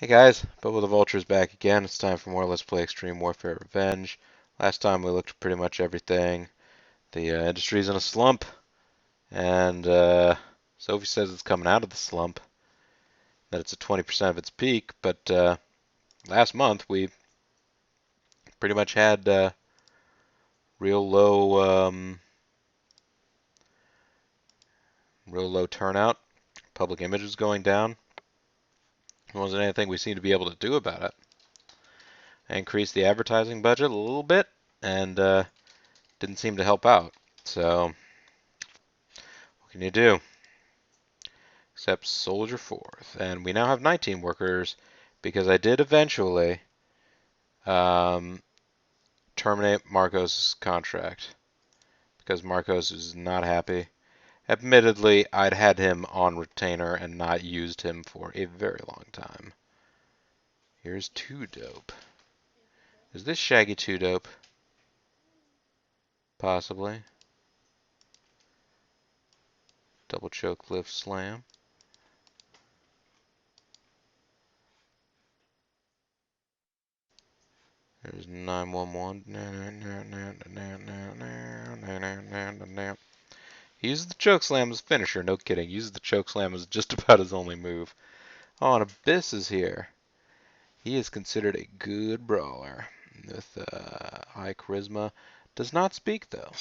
Hey guys, Bubba the Vulture's back again. It's time for more Let's Play Extreme Warfare Revenge. Last time we looked at pretty much everything. The industry's in a slump, and Sophie says it's coming out of the slump, that it's at 20% of its peak, but last month we pretty much had real low, real low turnout. Public image was going down. There wasn't anything we seemed to be able to do about it. I increased the advertising budget a little bit, and didn't seem to help out. So, what can you do? Except Soldier Fourth. And we now have 19 workers because I did eventually um, terminate Marcos' contract because Marcos is not happy. Admittedly, I'd had him on retainer and not used him for a very long time. Here's Two Dope. Is this Shaggy Two Dope? Possibly. Double choke lift slam. There's 911. He uses the choke slam as finisher, no kidding. He uses the choke slam as just about his only move. Oh, and Abyss is here. He is considered a good brawler with high charisma. Does not speak though.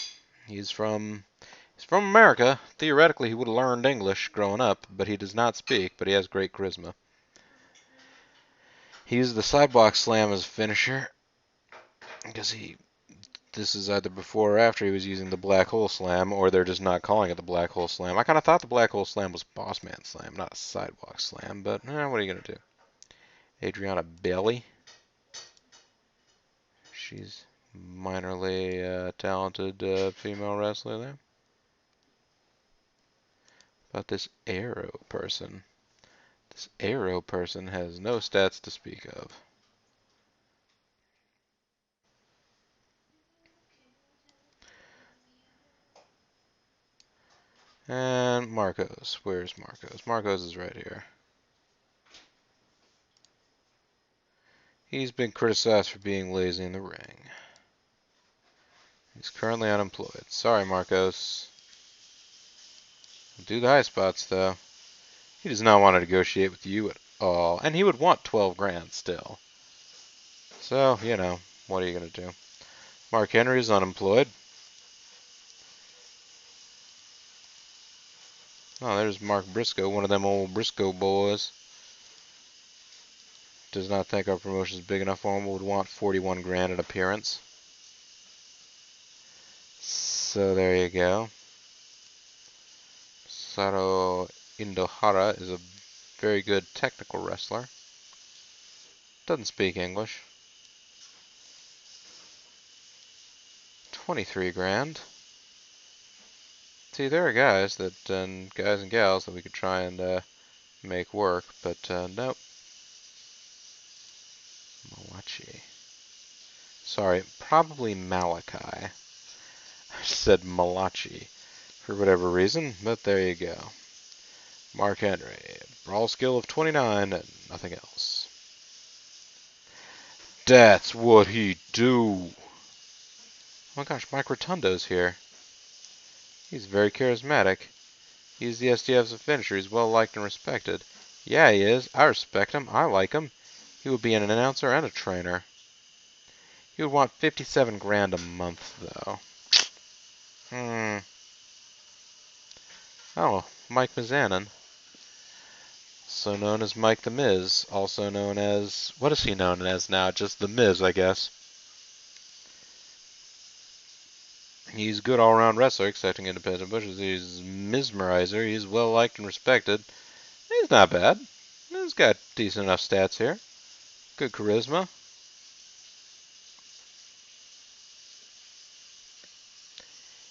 He's from America. Theoretically, he would have learned English growing up, but he does not speak. But he has great charisma. He uses the sidewalk slam as a finisher because this is either before or after he was using the black hole slam, or they're just not calling it the black hole slam. I kind of thought the black hole slam was boss man slam, not a sidewalk slam, but what are you going to do? Adriana Bailey. She's minorly talented female wrestler there. About this Arrow person. This Arrow person has no stats to speak of. And Marcos. Where's Marcos? Marcos is right here. He's been criticized for being lazy in the ring. He's currently unemployed. Sorry, Marcos. Do the high spots, though. He does not want to negotiate with you at all. And he would want 12 grand still. So, what are you going to do? Mark Henry is unemployed. Oh, there's Mark Briscoe, one of them old Briscoe boys. Does not think our promotion is big enough for him. Would want 41 grand an appearance. So there you go. Sato Indohara is a very good technical wrestler. Doesn't speak English. 23 grand. See, there are guys guys and gals that we could try and make work, but nope. Malachi. Sorry, probably Malachi. I said Malachi for whatever reason, but there you go. Mark Henry, brawl skill of 29 and nothing else. That's what he do. Oh my gosh, Mike Rotundo's here. He's very charismatic. He's the SDF's finisher. He's well liked and respected. Yeah, he is. I respect him. I like him. He would be an announcer and a trainer. He would want 57 grand a month, though. Oh, Mike Mizanin. Also known as Mike the Miz. Also known as... What is he known as now? Just the Miz, I guess. He's a good all-around wrestler, excepting independent pushes. He's mesmerizer. He's well liked and respected. He's not bad. He's got decent enough stats here. Good charisma.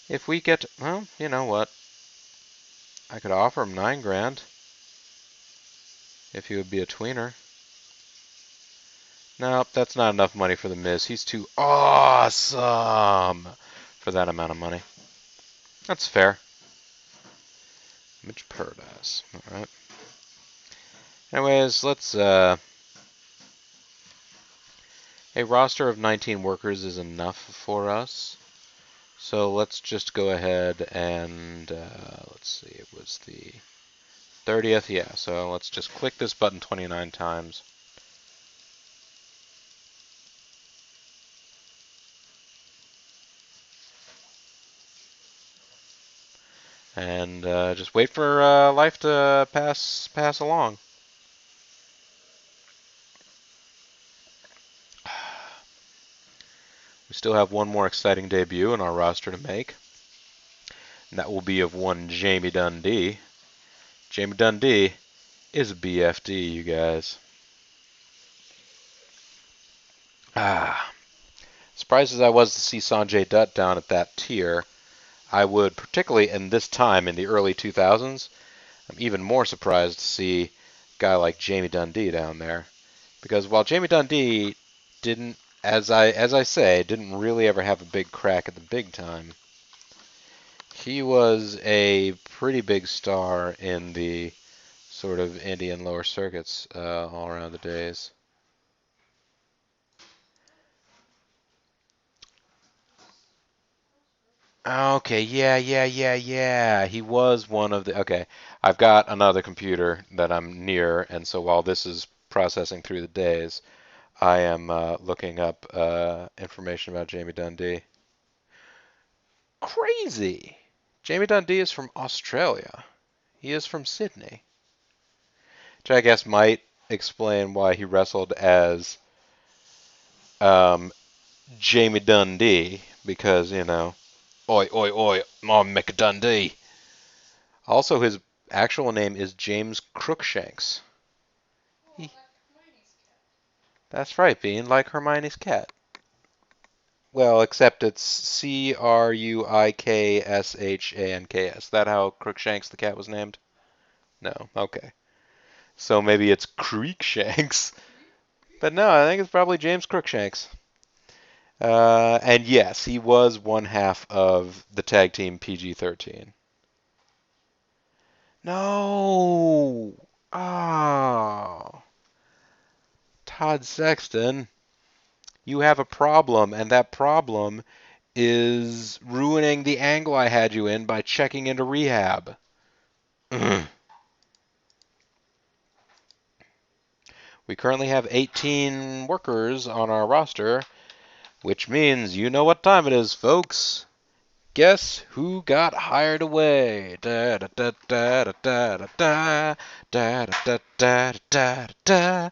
If we get... Well, you know what? I could offer him 9 grand. If he would be a tweener. Nope, that's not enough money for the Miz. He's too awesome for that amount of money. That's fair. Mitch Paradise. Alright. Anyways, let's A roster of 19 workers is enough for us. So let's just go ahead and, let's see, it was the 30th, yeah. So let's just click this button 29 times. And just wait for life to pass along. We still have one more exciting debut in our roster to make. And that will be of one Jamie Dundee. Jamie Dundee is a BFD, you guys. Surprised as I was to see Sanjay Dutt down at that tier, I would, particularly in this time in the early 2000s, I'm even more surprised to see a guy like Jamie Dundee down there. Because while Jamie Dundee didn't, as I say, didn't really ever have a big crack at the big time, he was a pretty big star in the sort of indie and lower circuits all around the days. Okay, yeah. He was one of the. Okay, I've got another computer that I'm near, and so while this is processing through the days, I am looking up information about Jamie Dundee. Crazy! Jamie Dundee is from Australia. He is from Sydney. Which I guess might explain why he wrestled as um, Jamie Dundee, because, you know, oi, oi, oi, I'm Mick Dundee. Also, his actual name is James Crookshanks. He, that's right, Bean, like Hermione's cat. Well, except it's Cruikshanks. That how Crookshanks the cat was named? No. Okay. So maybe it's Creekshanks. But no, I think it's probably James Crookshanks. And yes, he was one half of the tag team PG-13. No! Oh. Todd Sexton, you have a problem, and that problem is ruining the angle I had you in by checking into rehab. We currently have 18 workers on our roster, which means you know what time it is, folks. Guess who got hired away? Da da da da da da da da da da da da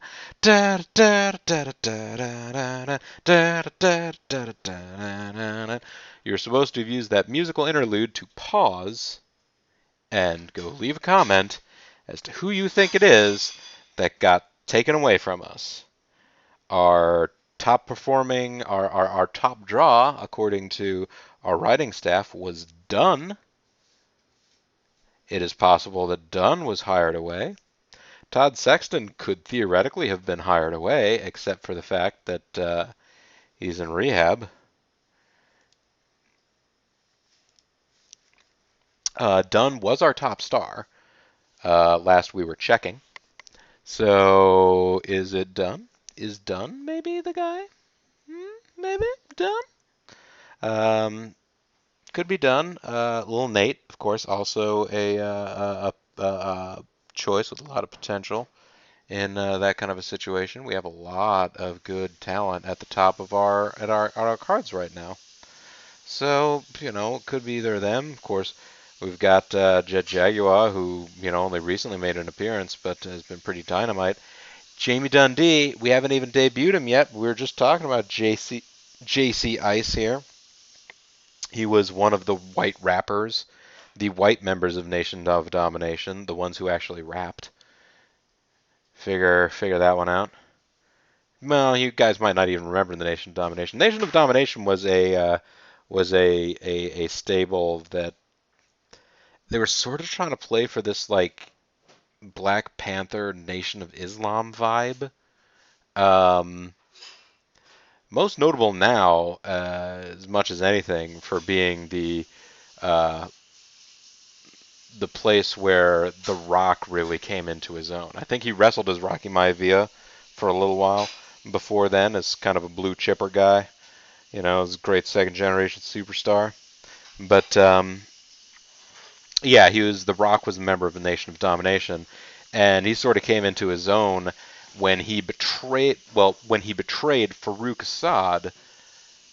da da da da da. You're supposed to have used that musical interlude to pause and go leave a comment as to who you think it is that got taken away from us. Our top performing, our top draw, according to our writing staff, was Dunn. It is possible that Dunn was hired away. Todd Sexton could theoretically have been hired away, except for the fact that he's in rehab. Dunn was our top star last we were checking. So is it Dunn? Is Dunn maybe the guy? Maybe Dunn? Um, could be done. Little Nate, of course, also a choice with a lot of potential in that kind of a situation. We have a lot of good talent at the top of our cards right now. So you know, it could be either them. Of course, we've got Jet Jaguar, who only recently made an appearance, but has been pretty dynamite. Jamie Dundee, we haven't even debuted him yet. We were just talking about JC Ice here. He was one of the white rappers, the white members of Nation of Domination, the ones who actually rapped. Figure that one out. Well, you guys might not even remember the Nation of Domination. Nation of Domination was a stable that they were sort of trying to play for this like Black Panther Nation of Islam vibe. Um, Most notable now, as much as anything, for being uh, the place where The Rock really came into his own. I think he wrestled as Rocky Maivia for a little while, before then as kind of a blue chipper guy. You know, was a great second generation superstar. But yeah, The Rock was a member of the Nation of Domination, and he sort of came into his own when he betrayed Farouk Assad,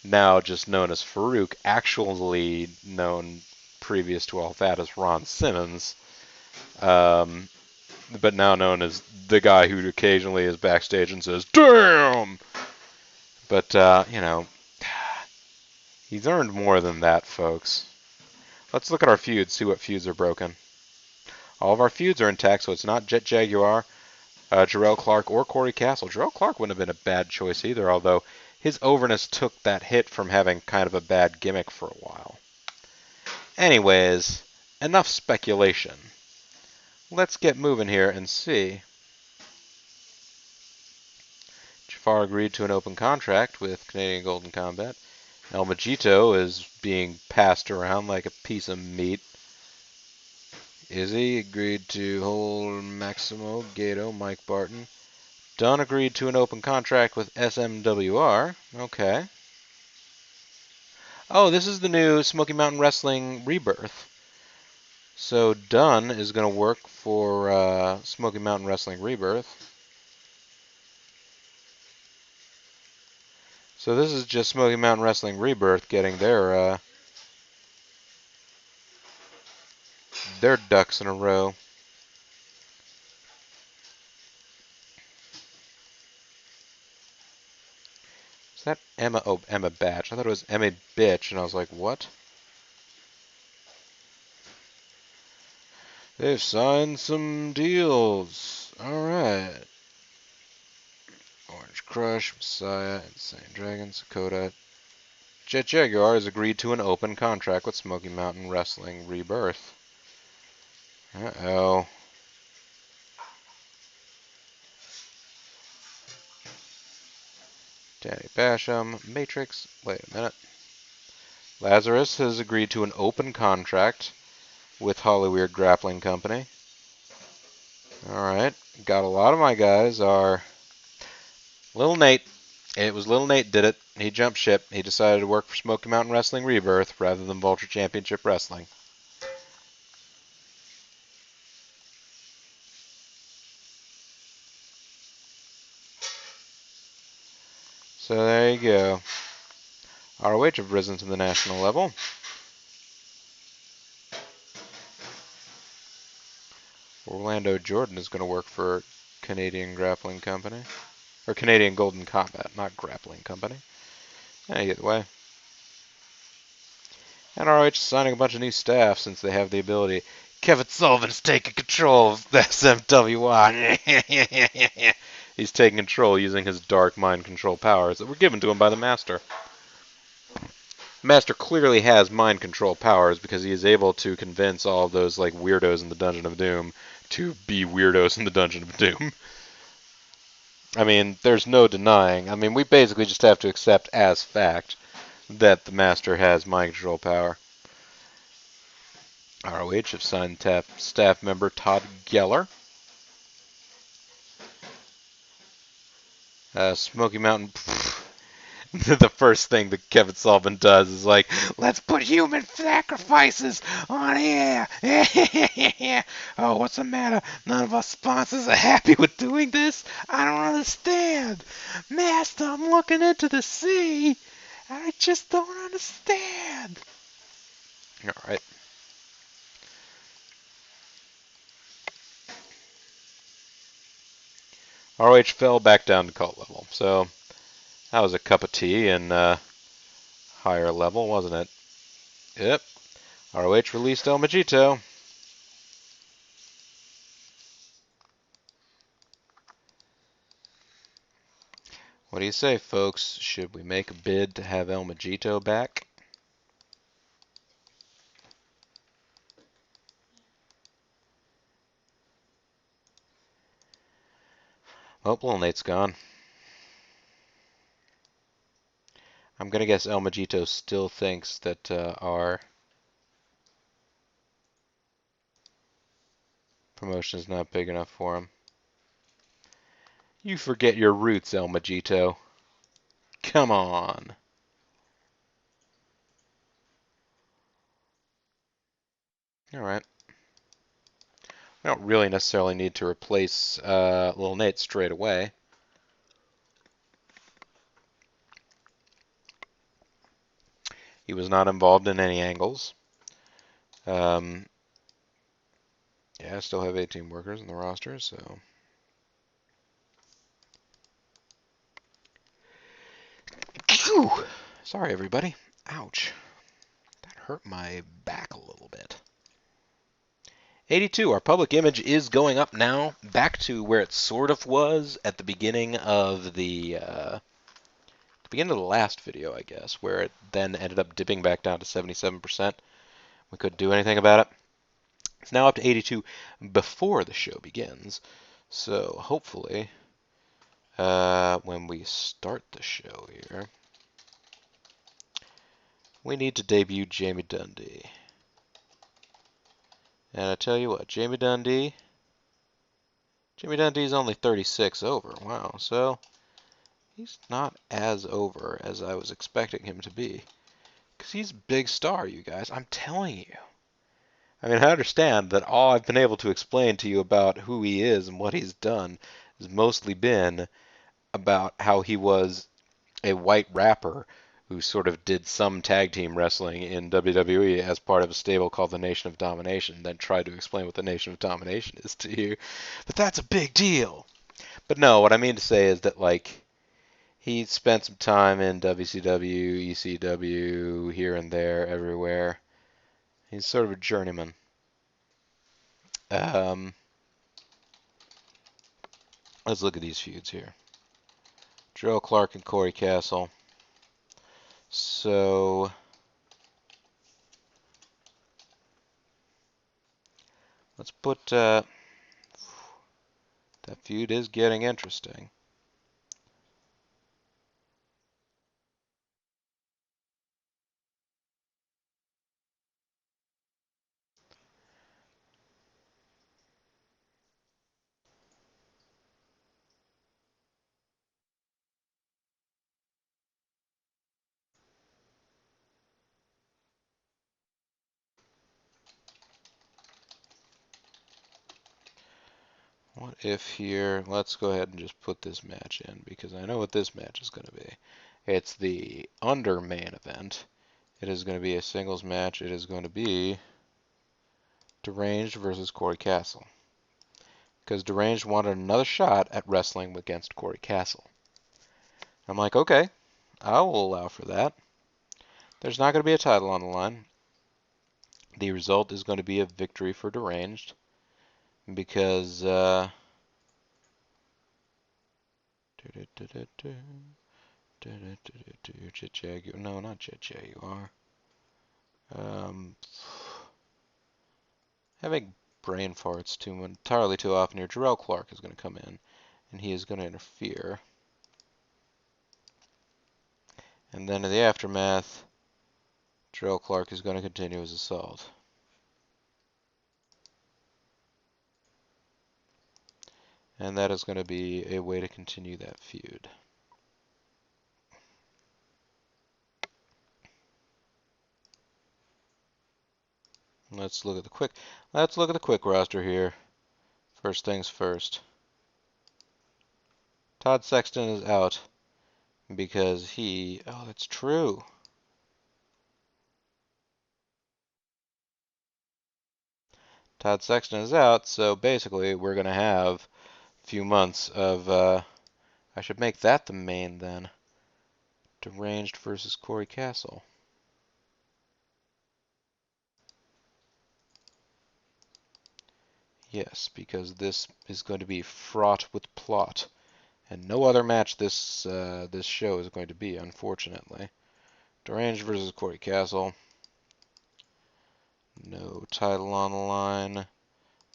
now just known as Farouk, actually known previous to all that as Ron Simmons, um, but now known as the guy who occasionally is backstage and says, "Damn!" But, you know, he's earned more than that, folks. Let's look at our feuds, see what feuds are broken. All of our feuds are intact, so it's not Jet Jaguar, Jarrell Clark, or Corey Castle. Jarrell Clark wouldn't have been a bad choice either, although his overness took that hit from having kind of a bad gimmick for a while. Anyways, enough speculation. Let's get moving here and see. Jafar agreed to an open contract with Canadian Golden Combat. El Magito is being passed around like a piece of meat. Izzy agreed to hold Maximo, Gato, Mike Barton. Dunn agreed to an open contract with SMWR. Okay. Oh, this is the new Smoky Mountain Wrestling Rebirth. So Dunn is going to work for Smoky Mountain Wrestling Rebirth. So this is just Smoky Mountain Wrestling Rebirth getting their ducks in a row. Is that Emma? Oh, Emma Batch. I thought it was Emma Bitch, and I was like, what? They've signed some deals. Alright. Orange Crush, Messiah, Insane Dragon, Sakota. Jet Jaguar has agreed to an open contract with Smoky Mountain Wrestling Rebirth. Uh-oh. Danny Basham, Matrix. Wait a minute. Lazarus has agreed to an open contract with Hollyweird Grappling Company. Alright. Got a lot of my guys are Lil Nate. It was Lil Nate did it. He jumped ship. He decided to work for Smoky Mountain Wrestling Rebirth rather than Vulture Championship Wrestling. So there you go. ROH have risen to the national level. Orlando Jordan is going to work for Canadian Grappling Company. Or Canadian Golden Combat, not Grappling Company. Either way. And ROH is signing a bunch of new staff since they have the ability. Kevin Sullivan's taking control of the SMWI. He's taking control using his dark mind control powers that were given to him by the Master. Master clearly has mind control powers because he is able to convince all of those like weirdos in the Dungeon of Doom to be weirdos in the Dungeon of Doom. I mean, there's no denying. I mean, we basically just have to accept as fact that the Master has mind control power. ROH have signed staff member Todd Geller. Smoky Mountain. The first thing that Kevin Sullivan does is like, let's put human sacrifices on air. Oh, what's the matter? None of our sponsors are happy with doing this? I don't understand. Master, I'm looking into the sea. I just don't understand. All right. ROH fell back down to cult level. So that was a cup of tea and higher level, wasn't it? Yep. ROH released El Magito. What do you say, folks? Should we make a bid to have El Magito back? Oh, Little Nate's gone. I'm going to guess El Magito still thinks that our promotion is not big enough for him. You forget your roots, El Majito. Come on. Alright. We don't really necessarily need to replace Lil Nate straight away. He was not involved in any angles. Yeah, I still have 18 workers in the roster, so... Sorry, everybody. Ouch. That hurt my back a little bit. 82, our public image is going up now, back to where it sort of was at the beginning of the last video, I guess, where it then ended up dipping back down to 77%. We couldn't do anything about it. It's now up to 82 before the show begins. So hopefully, when we start the show here, we need to debut Jamie Dundee. And I tell you what, Jamie Dundee's only 36 over. Wow, so he's not as over as I was expecting him to be. Because he's a big star, you guys. I'm telling you. I mean, I understand that all I've been able to explain to you about who he is and what he's done has mostly been about how he was a white rapper who sort of did some tag team wrestling in WWE as part of a stable called the Nation of Domination, then tried to explain what the Nation of Domination is to you. But that's a big deal. But no, what I mean to say is that, like, he spent some time in WCW, ECW, here and there, everywhere. He's sort of a journeyman. Let's look at these feuds here. Joe Clark and Corey Castle. So, let's put, that feud is getting interesting. What if here, let's go ahead and just put this match in, because I know what this match is going to be. It's the under main event. It is going to be a singles match. It is going to be Deranged versus Corey Castle. Because Deranged wanted another shot at wrestling against Corey Castle. I'm like, okay, I will allow for that. There's not going to be a title on the line. The result is going to be a victory for Deranged. Because, no, not Jet Jaguar. Having brain farts entirely too often here. Jarrell Clark is going to come in, and he is going to interfere. And then in the aftermath, Jarrell Clark is going to continue his assault. And that is going to be a way to continue that feud. Let's look at the quick roster here. First things first. Todd Sexton is out because oh, that's true. Todd Sexton is out, so basically we're going to have a few months of, I should make that the main then. Deranged versus Corey Castle. Yes, because this is going to be fraught with plot. And no other match this show is going to be, unfortunately. Deranged versus Corey Castle. No title on the line.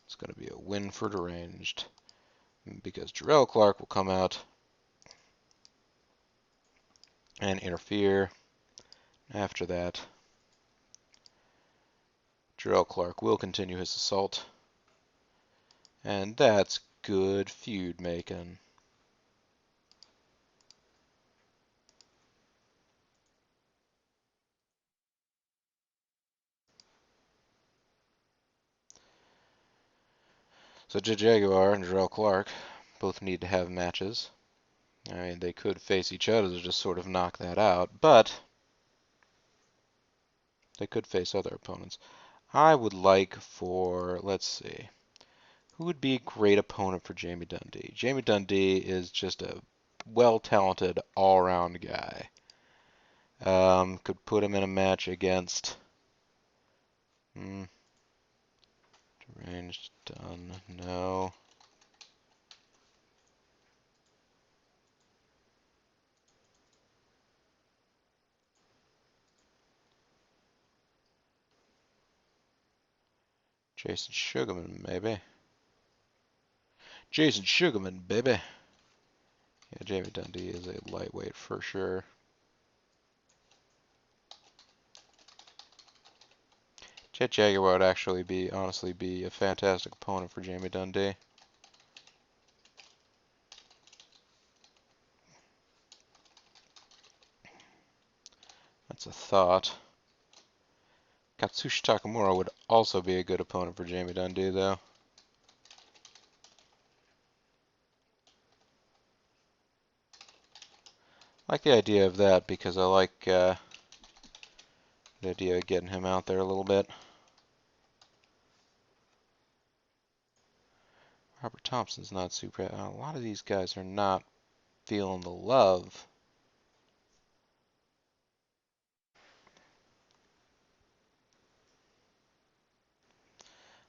It's going to be a win for Deranged. Because Jarrell Clark will come out and interfere. After that, Jarrell Clark will continue his assault. And that's good feud making. So Jet Jaguar and Jarrell Clark both need to have matches. I mean, they could face each other to just sort of knock that out, but they could face other opponents. I would like for, let's see, who would be a great opponent for Jamie Dundee? Jamie Dundee is just a well-talented all-around guy. Could put him in a match against deranged done. No. Jason Sugarman, maybe. Jason Sugarman, baby. Yeah, Jamie Dundee is a lightweight for sure. Jet Jaguar would actually honestly be a fantastic opponent for Jamie Dundee. That's a thought. Katsushi Takamura would also be a good opponent for Jamie Dundee, though. I like the idea of that because I like the idea of getting him out there a little bit. Robert Thompson's not super. A lot of these guys are not feeling the love.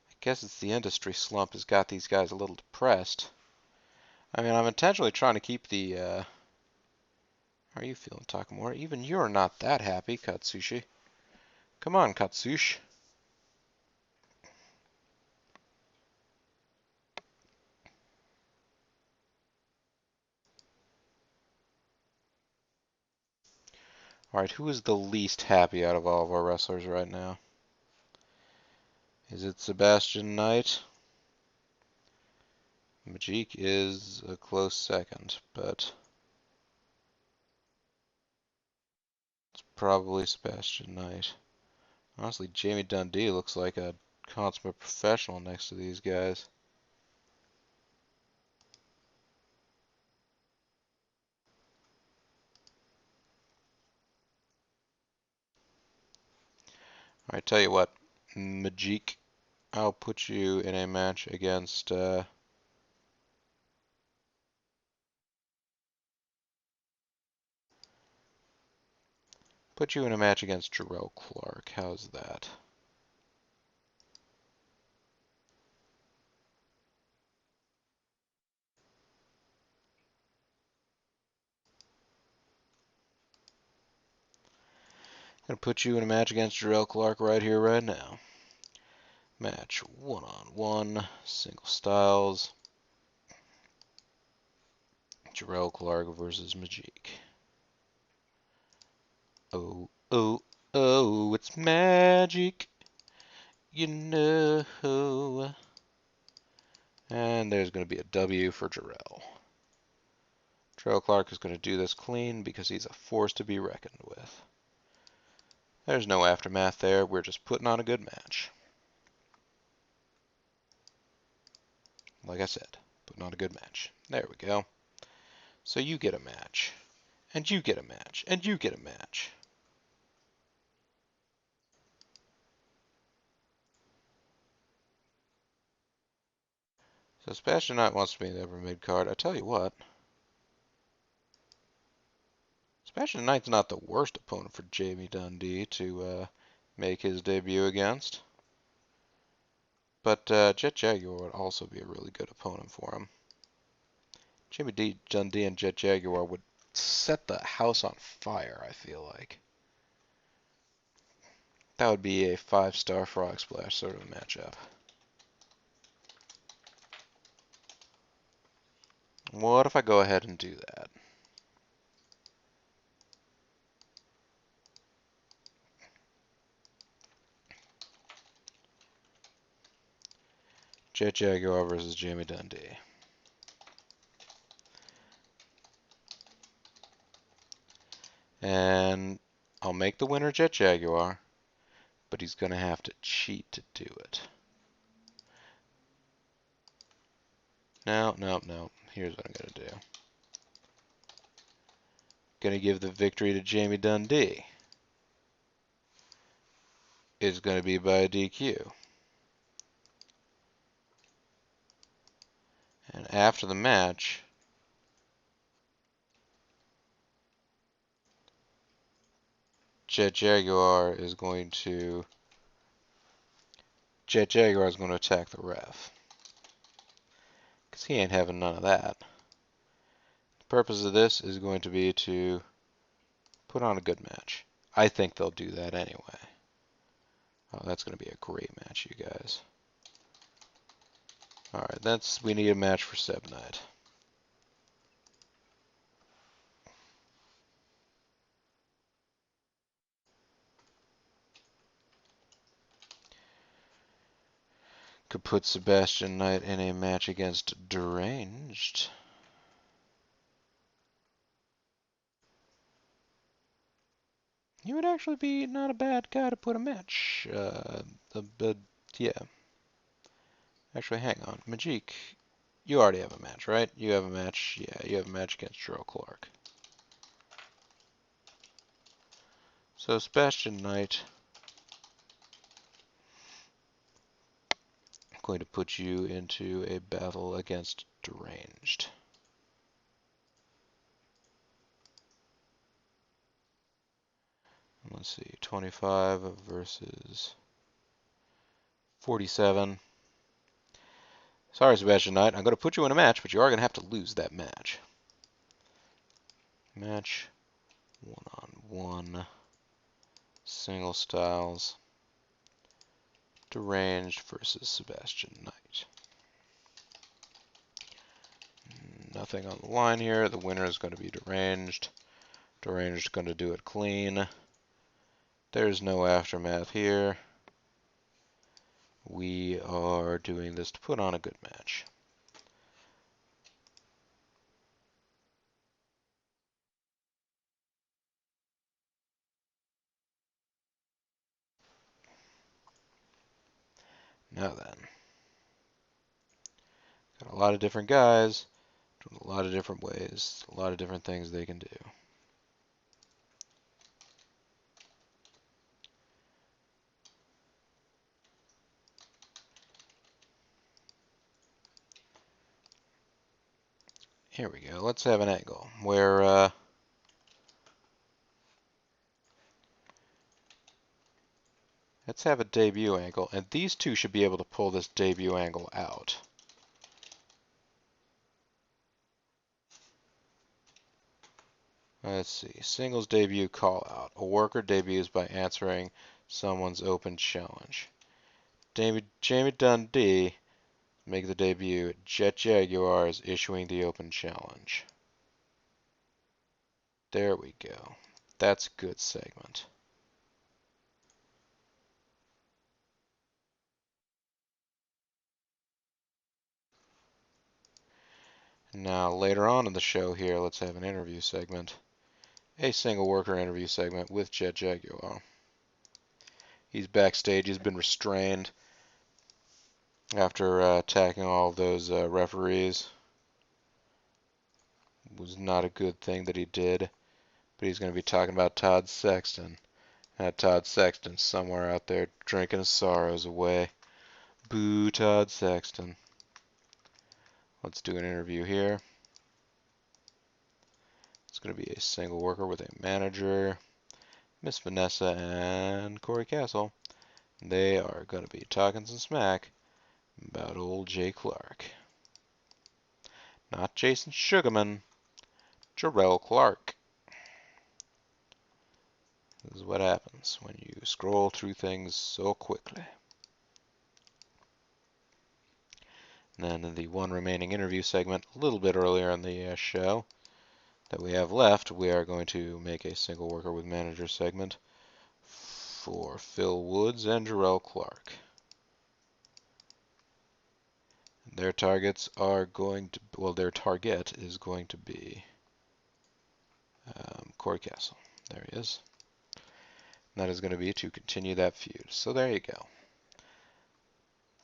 I guess it's the industry slump has got these guys a little depressed. I mean, I'm intentionally trying to keep the. How are you feeling, Takamura? Even you're not that happy, Katsushi. Come on, Katsushi. Alright, who is the least happy out of all of our wrestlers right now? Is it Sebastian Knight? Majik is a close second, but it's probably Sebastian Knight. Honestly, Jamie Dundee looks like a consummate professional next to these guys. Alright, tell you what, Majik, I'll put you in a match against, put you in a match against Jarrell Clark. How's that? Gonna put you in a match against Jarrell Clark right here, right now. Match one-on-one, single styles. Jarrell Clark versus Majik. Oh, oh, oh, it's magic. You know. And there's going to be a W for Jarrell. Jarrell Clark is going to do this clean because he's a force to be reckoned with. There's no aftermath there. We're just putting on a good match. Like I said, putting on a good match. There we go. So you get a match. And you get a match. And you get a match. So Sebastian Knight wants to be in the upper mid card. I tell you what. Sebastian Knight's not the worst opponent for Jamie Dundee to make his debut against. But Jet Jaguar would also be a really good opponent for him. Jamie Dundee and Jet Jaguar would set the house on fire, I feel like. That would be a 5-star Frog Splash sort of matchup. What if I go ahead and do that? Jet Jaguar versus Jamie Dundee. And I'll make the winner Jet Jaguar, but he's going to have to cheat to do it. No. Here's what I'm going to do. Going to give the victory to Jamie Dundee. It's going to be by DQ. And after the match, Jet Jaguar is going to attack the ref. Because he ain't having none of that. The purpose of this is going to be to put on a good match. I think they'll do that anyway. Oh, that's going to be a great match, you guys. Alright, we need a match for Seb Knight. Could put Sebastian Knight in a match against Deranged. He would actually be not a bad guy to put a match. Yeah. Actually, hang on. Majik, you already have a match, right? You have a match. Yeah, you have a match against Jarrell Clark. So Sebastian Knight, I'm going to put you into a battle against Deranged. Let's see, 25 versus 47. Sorry, Sebastian Knight, I'm going to put you in a match, but you are going to have to lose that match. Match 1-on-1, single styles, Deranged versus Sebastian Knight. Nothing on the line here. The winner is going to be Deranged. Deranged is going to do it clean. There's no aftermath here. We are doing this to put on a good match. Now then, got a lot of different guys doing a lot of different ways, a lot of different things they can do. Here we go. Let's have an angle where let's have a debut angle, and these two should be able to pull this debut angle out. Let's see. Singles debut call out. A worker debuts by answering someone's open challenge. Jamie Dundee make the debut. Jet Jaguar is issuing the open challenge. There we go. That's a good segment. Now later on in the show here, let's have an interview segment. A single worker interview segment with Jet Jaguar. He's backstage. He's been restrained after attacking all of those referees. It was not a good thing that he did. But he's going to be talking about Todd Sexton. Todd Sexton somewhere out there drinking his sorrows away. Boo, Todd Sexton. Let's do an interview here. It's going to be a single worker with a manager, Miss Vanessa and Corey Castle. They are going to be talking some smack about old Jay Clark. Not Jason Sugarman, Jarrell Clark. This is what happens when you scroll through things so quickly. And then in the one remaining interview segment, a little bit earlier in the show that we have left, we are going to make a single worker with manager segment for Phil Woods and Jarrell Clark. Their targets are going to, well, their target is going to be Corey Castle. There he is. And that is going to be to continue that feud. So there you go.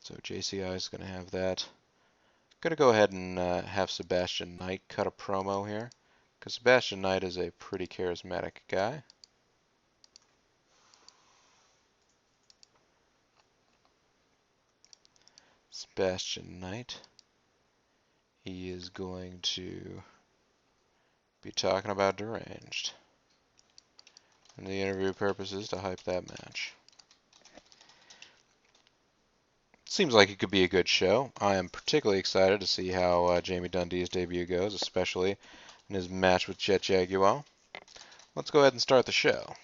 So JCI is going to have that Gonna go ahead and have Sebastian Knight cut a promo here, because Sebastian Knight is a pretty charismatic guy. Sebastian Knight. He is going to be talking about Deranged. And the interview purpose is to hype that match. Seems like it could be a good show. I am particularly excited to see how Jamie Dundee's debut goes, especially in his match with Jet Jaguar. Let's go ahead and start the show.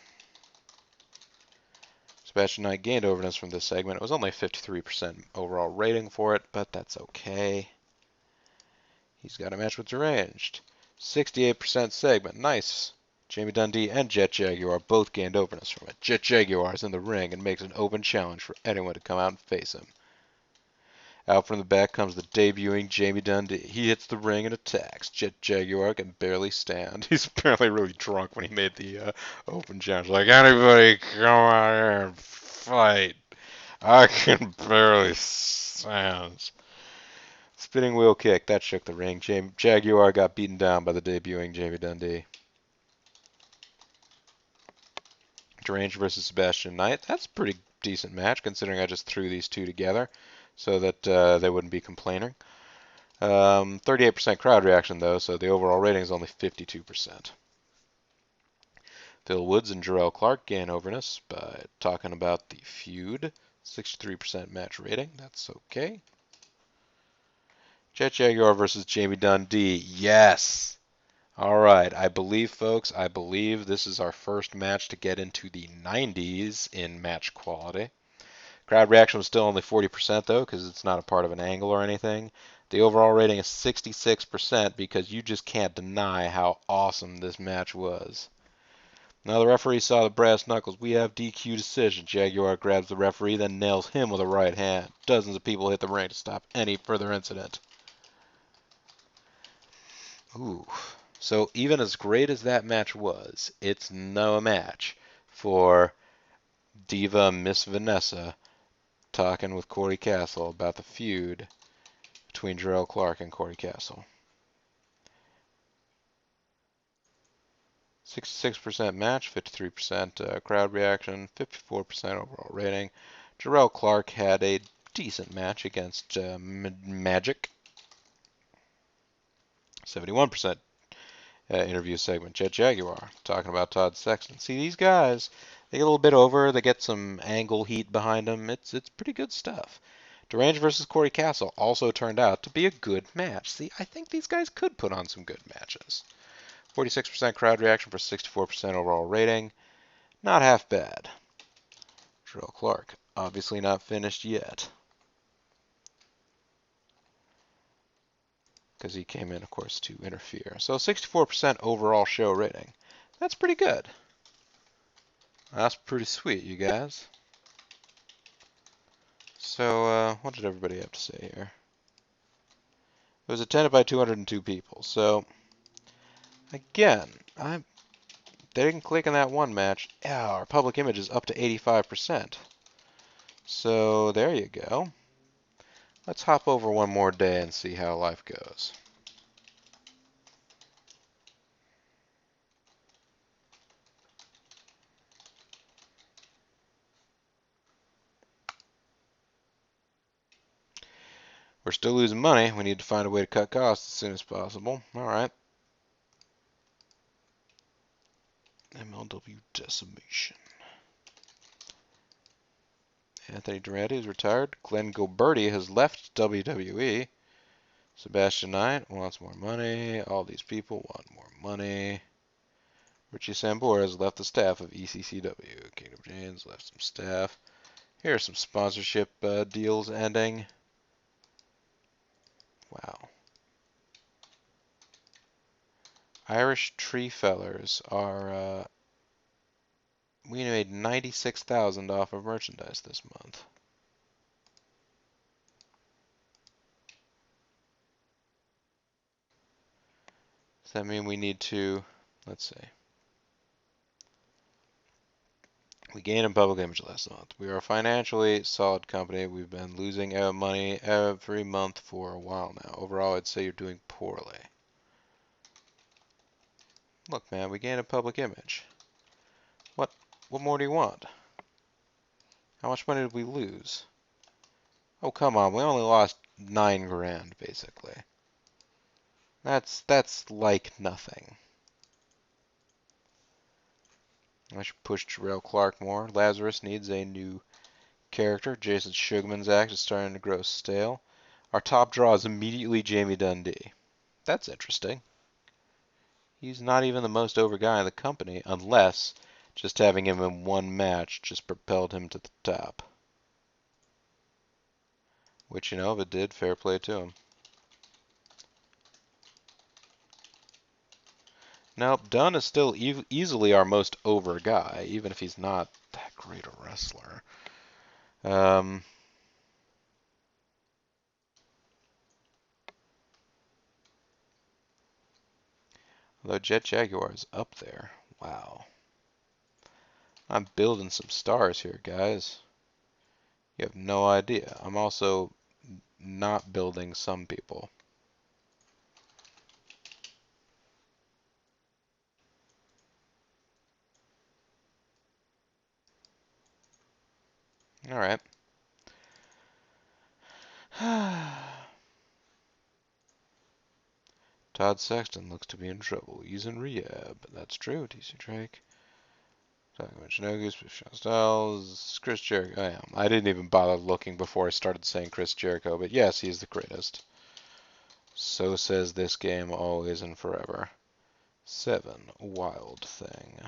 Sebastian Knight gained overness from this segment. It was only a 53% overall rating for it, but that's okay. He's got a match with Deranged. 68% segment. Nice. Jamie Dundee and Jet Jaguar both gained overness from it. Jet Jaguar is in the ring and makes an open challenge for anyone to come out and face him. Out from the back comes the debuting Jamie Dundee. He hits the ring and attacks. Jet Jaguar can barely stand. He's apparently really drunk when he made the open challenge. Like, anybody come out here and fight. I can barely stand. Spinning wheel kick. That shook the ring. Jaguar got beaten down by the debuting Jamie Dundee. Deranged versus Sebastian Knight. That's a pretty decent match considering I just threw these two together so that they wouldn't be complaining. 38% crowd reaction though, so the overall rating is only 52%. Phil Woods and Jarrell Clark gain overness by talking about the feud. 63% match rating. That's okay. Jet Jaguar versus Jamie Dundee. Yes! Alright, I believe, folks, this is our first match to get into the 90s in match quality. Crowd reaction was still only 40% though, because it's not a part of an angle or anything. The overall rating is 66% because you just can't deny how awesome this match was. Now the referee saw the brass knuckles. We have DQ decision. Jaguar grabs the referee, then nails him with a right hand. Dozens of people hit the ring to stop any further incident. Ooh. So even as great as that match was, it's no match for Diva Miss Vanessa talking with Corey Castle about the feud between Jarrell Clark and Corey Castle. 66% match, 53% crowd reaction, 54% overall rating. Jarrell Clark had a decent match against Magic. 71% interview segment. Jet Jaguar talking about Todd Sexton. See, these guys, they get a little bit over. They get some angle heat behind them. It's pretty good stuff. Deranged versus Corey Castle also turned out to be a good match. See, I think these guys could put on some good matches. 46% crowd reaction for 64% overall rating. Not half bad. Jarrell Clark, obviously not finished yet. Because he came in, of course, to interfere. So 64% overall show rating. That's pretty good. That's pretty sweet, you guys. So, what did everybody have to say here? It was attended by 202 people. So, again, they didn't click on that one match. Yeah, our public image is up to 85%. So, there you go. Let's hop over one more day and see how life goes. We're still losing money. We need to find a way to cut costs as soon as possible. All right. MLW decimation. Anthony Durante is retired. Glenn Gilberti has left WWE. Sebastian Knight wants more money. All these people want more money. Richie Sambora has left the staff of ECCW. Kingdom James left some staff. Here are some sponsorship deals ending. Wow. Irish Tree Fellers are... we made $96,000 off of merchandise this month. Does that mean we need to... let's see. We gained in public image last month. We are a financially solid company. We've been losing money every month for a while now. Overall, I'd say you're doing poorly. Look, man, we gained a public image. What more do you want? How much money did we lose? Oh, come on. We only lost 9 grand, basically. That's like nothing. I should push Jarrell Clark more. Lazarus needs a new character. Jason Sugarman's act is starting to grow stale. Our top draw is immediately Jamie Dundee. That's interesting. He's not even the most over guy in the company, unless just having him in one match just propelled him to the top. Which, you know, if it did, fair play to him. Nope, Dunn is still easily our most over guy, even if he's not that great a wrestler. Although Jet Jaguar is up there. Wow. I'm building some stars here, guys. You have no idea. I'm also not building some people. Alright. Todd Sexton looks to be in trouble. He's in rehab. That's true, TC Drake. Talking about Shinogus, Sean Styles, Chris Jericho. I didn't even bother looking before I started saying Chris Jericho, but yes, he's the greatest. So says this game always and forever. 7. Wild Thing.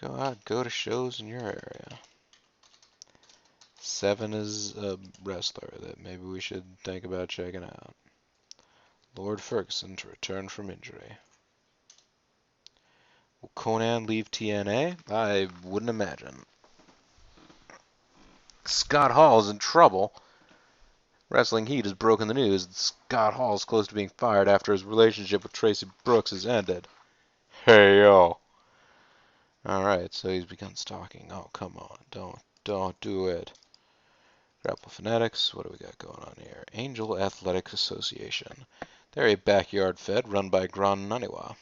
Go out, go to shows in your area. 7 is a wrestler that maybe we should think about checking out. Lord Ferguson to return from injury. Will Conan leave TNA? I wouldn't imagine. Scott Hall's in trouble. Wrestling Heat has broken the news that Scott Hall is close to being fired after his relationship with Tracy Brooks has ended. Hey yo. Alright, so he's begun stalking. Oh, come on. Don't do it. Grapple Fanatics, what do we got going on here? Angel Athletics Association. They're a backyard fed run by Gran Naniwa.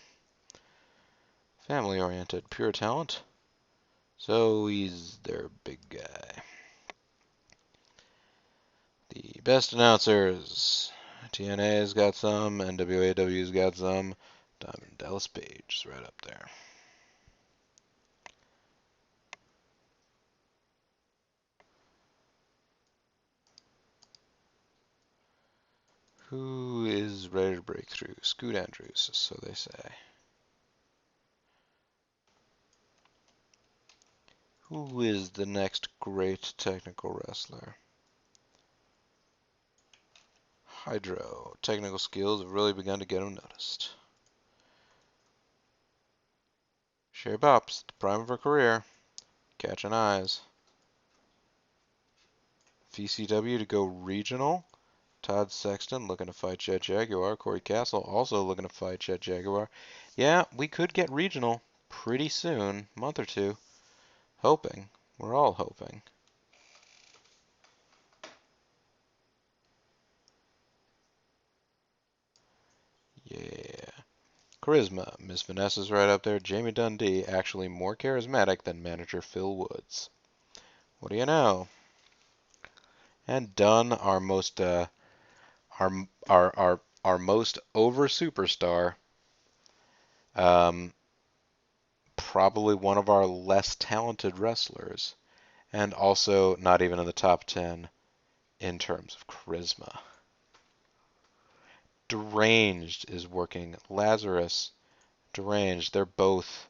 Family-oriented, pure talent. So he's their big guy. The best announcers. TNA's got some, NWAW's got some. Diamond Dallas Page is right up there. Who is ready to break through? Scoot Andrews, so they say. Who is the next great technical wrestler? Hydro. Technical skills have really begun to get him noticed. Sherry Bops, the prime of her career. Catching eyes. VCW to go regional. Todd Sexton looking to fight Jet Jaguar. Corey Castle also looking to fight Jet Jaguar. Yeah, we could get regional pretty soon. Month or two. Hoping. We're all hoping. Yeah. Charisma. Miss Vanessa's right up there. Jamie Dundee, actually more charismatic than manager Phil Woods. What do you know? And Dunn, our most our most over superstar. Probably one of our less talented wrestlers, and also not even in the top 10 in terms of charisma. Deranged is working. Lazarus, Deranged, they're both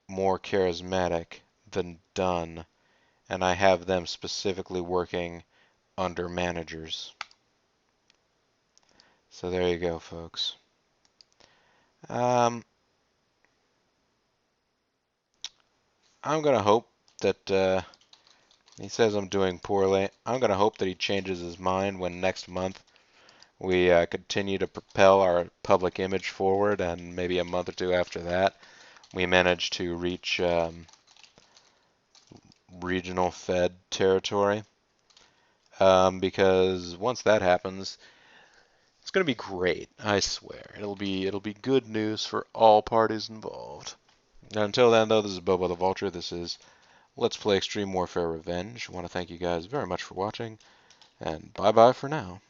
more charismatic than Dunn, and I have them specifically working under managers. So there you go, folks. I'm gonna hope that he says I'm doing poorly. I'm gonna hope that he changes his mind when next month we continue to propel our public image forward, and maybe a month or two after that, we manage to reach regional Fed territory. Because once that happens, it's going to be great. I swear, it'll be good news for all parties involved. And until then, though, this is Bobo the Vulture. This is Let's Play Extreme Warfare Revenge. I want to thank you guys very much for watching, and bye bye for now.